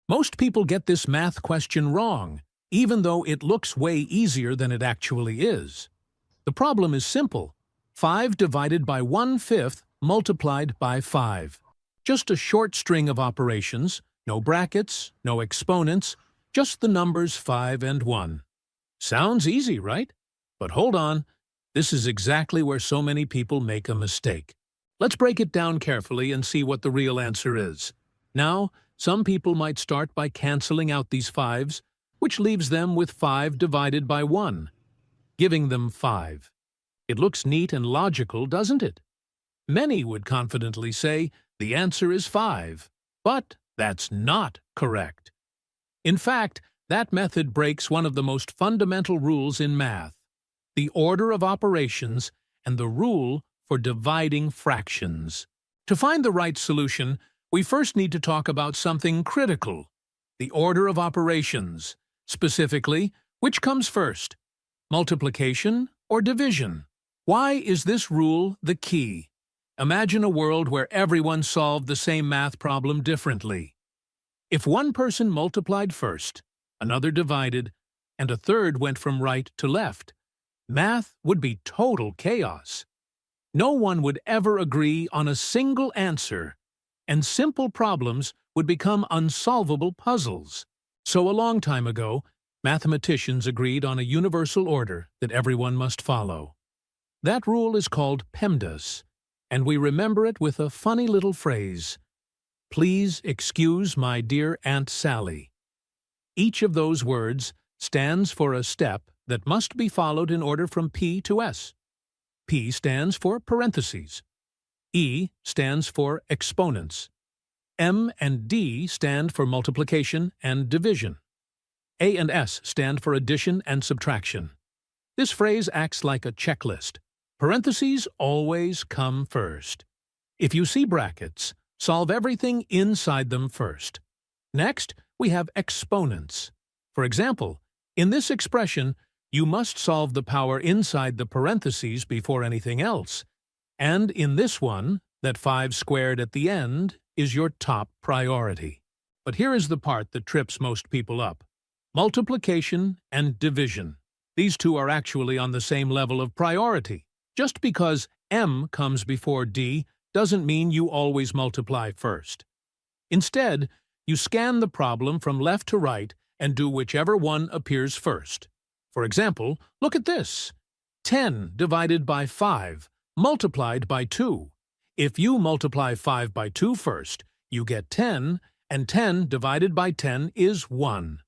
Most people get this math question wrong, even though it looks way easier than it actually is. The problem is simple. 5 divided by 1/5 multiplied by 5. Just a short string of operations, no brackets, no exponents, just the numbers 5 and 1. Sounds easy, right? But hold on, this is exactly where so many people make a mistake. Let's break it down carefully and see what the real answer is. Now, some people might start by canceling out these 5s, which leaves them with 5 divided by 1, giving them 5. It looks neat and logical, doesn't it? Many would confidently say the answer is 5, but that's not correct. In fact, that method breaks one of the most fundamental rules in math, the order of operations and the rule for dividing fractions. To find the right solution, we first need to talk about something critical, the order of operations. Specifically, which comes first, multiplication or division? Why is this rule the key? Imagine a world where everyone solved the same math problem differently. If one person multiplied first, another divided, and a third went from right to left, math would be total chaos. No one would ever agree on a single answer, and simple problems would become unsolvable puzzles. So a long time ago, mathematicians agreed on a universal order that everyone must follow. That rule is called PEMDAS, and we remember it with a funny little phrase, "Please excuse my dear Aunt Sally." Each of those words stands for a step that must be followed in order from P to S. P stands for parentheses. E stands for exponents. M and D stand for multiplication and division. A and S stand for addition and subtraction. This phrase acts like a checklist. Parentheses always come first. If you see brackets, solve everything inside them first. Next, we have exponents. For example, in this expression, you must solve the power inside the parentheses before anything else. And in this one, that 5 squared at the end is your top priority. But here is the part that trips most people up. Multiplication and division. These two are actually on the same level of priority. Just because M comes before D doesn't mean you always multiply first. Instead, you scan the problem from left to right and do whichever one appears first. For example, look at this. 10 divided by 5 multiplied by 2. If you multiply 5 by 2 first, you get 10, and 10 divided by 10 is 1.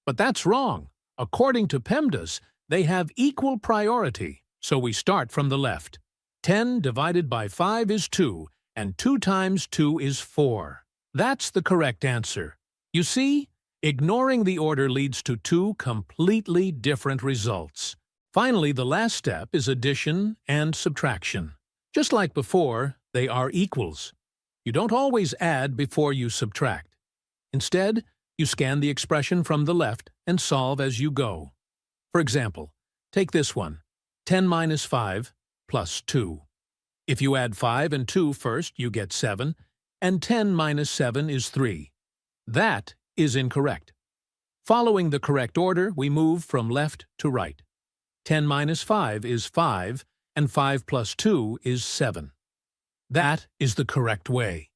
But that's wrong. According to PEMDAS, they have equal priority, so we start from the left. 10 divided by 5 is 2, and 2 times 2 is 4. That's the correct answer. You see, ignoring the order leads to two completely different results. Finally, the last step is addition and subtraction. Just like before, they are equals. You don't always add before you subtract. Instead, you scan the expression from the left and solve as you go. For example, take this one, 10 minus 5 plus 2. If you add 5 and 2 first, you get 7, and 10 minus 7 is 3. That is incorrect. Following the correct order, we move from left to right. 10 minus 5 is 5, and 5 plus 2 is 7. That is the correct way.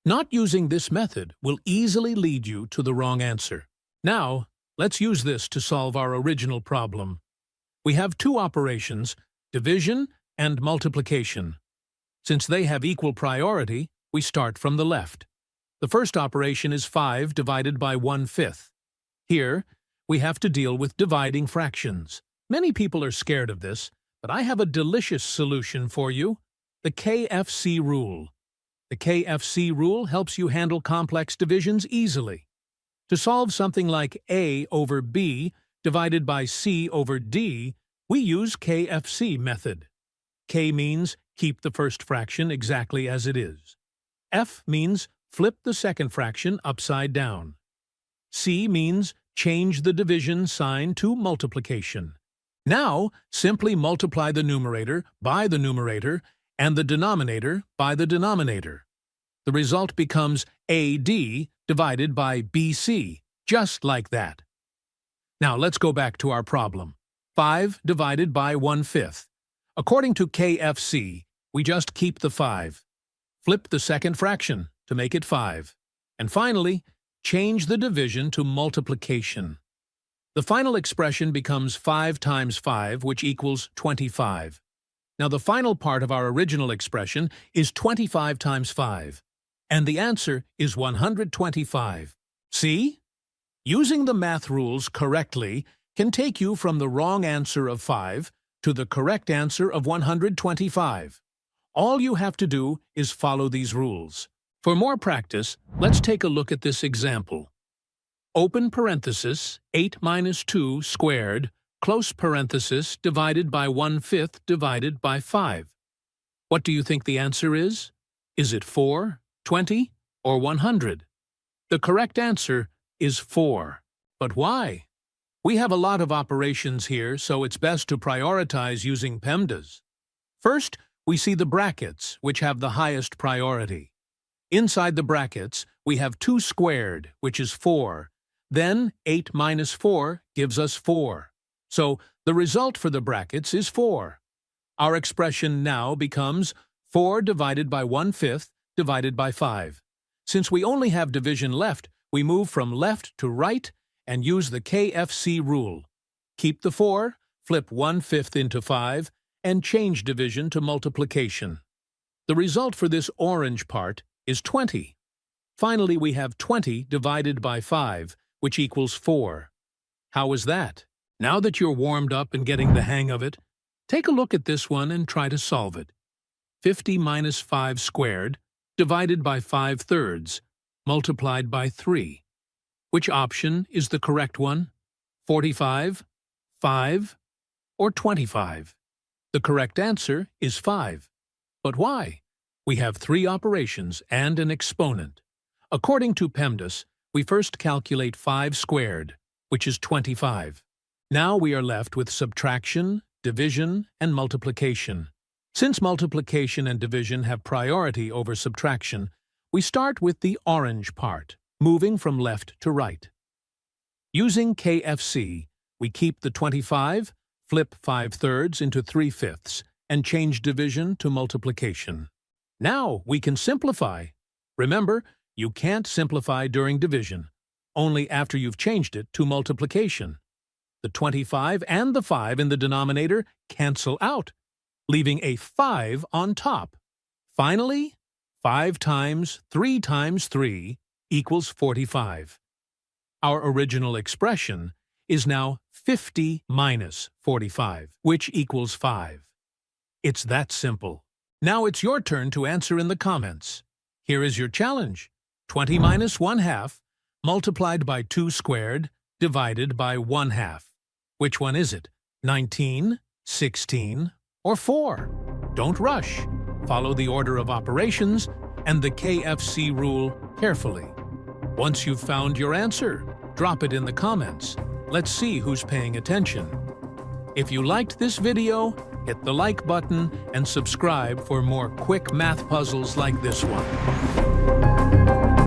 Not using this method will easily lead you to the wrong answer. Now, let's use this to solve our original problem. We have two operations, division and multiplication. Since they have equal priority, we start from the left. The first operation is 5 divided by 1/5. Here, we have to deal with dividing fractions. Many people are scared of this, but I have a delicious solution for you, the KFC rule. The KFC rule helps you handle complex divisions easily. To solve something like A over B divided by C over D, we use KFC method. K means keep the first fraction exactly as it is. F means flip the second fraction upside down. C means change the division sign to multiplication. Now, simply multiply the numerator by the numerator and the denominator by the denominator. The result becomes AD divided by BC, just like that. Now let's go back to our problem. 5 divided by 1/5. According to KFC, we just keep the 5. Flip the second fraction to make it 5. And finally, change the division to multiplication. The final expression becomes 5 times 5, which equals 25. Now the final part of our original expression is 25 times 5, and the answer is 125. See? Using the math rules correctly can take you from the wrong answer of 5 to the correct answer of 125. All you have to do is follow these rules. For more practice, let's take a look at this example. Open parenthesis, 8 minus 2 squared, close parenthesis, divided by 1/5 divided by 5. What do you think the answer is? Is it 4, 20, or 100? The correct answer is 4. But why? We have a lot of operations here, so it's best to prioritize using PEMDAS. First, we see the brackets, which have the highest priority. Inside the brackets, we have 2 squared, which is 4. Then 8 minus 4 gives us 4. So the result for the brackets is 4. Our expression now becomes 4 divided by 1/5 divided by 5. Since we only have division left, we move from left to right and use the KFC rule. Keep the 4, flip 1/5 into 5, and change division to multiplication. The result for this orange part is 20. Finally, we have 20 divided by 5, which equals 4. How is that? Now that you're warmed up and getting the hang of it, take a look at this one and try to solve it. 50 minus 5 squared divided by 5/3 multiplied by 3. Which option is the correct one? 45, 5, or 25? The correct answer is 5. But why? We have 3 operations and an exponent. According to PEMDAS, we first calculate 5 squared, which is 25. Now we are left with subtraction, division, and multiplication. Since multiplication and division have priority over subtraction, we start with the orange part, moving from left to right. Using KFC, we keep the 25, flip 5/3 into 3/5, and change division to multiplication. Now we can simplify. Remember, you can't simplify during division, only after you've changed it to multiplication. The 25 and the 5 in the denominator cancel out, leaving a 5 on top. Finally, 5 times 3 equals 45. Our original expression is now 50 minus 45, which equals 5. It's that simple. Now it's your turn to answer in the comments. Here is your challenge. 20 minus 1/2 multiplied by 2 squared divided by 1/2. Which one is it? 19, 16, or 4? Don't rush. Follow the order of operations and the KFC rule carefully. Once you've found your answer, drop it in the comments. Let's see who's paying attention. If you liked this video, hit the like button and subscribe for more quick math puzzles like this one.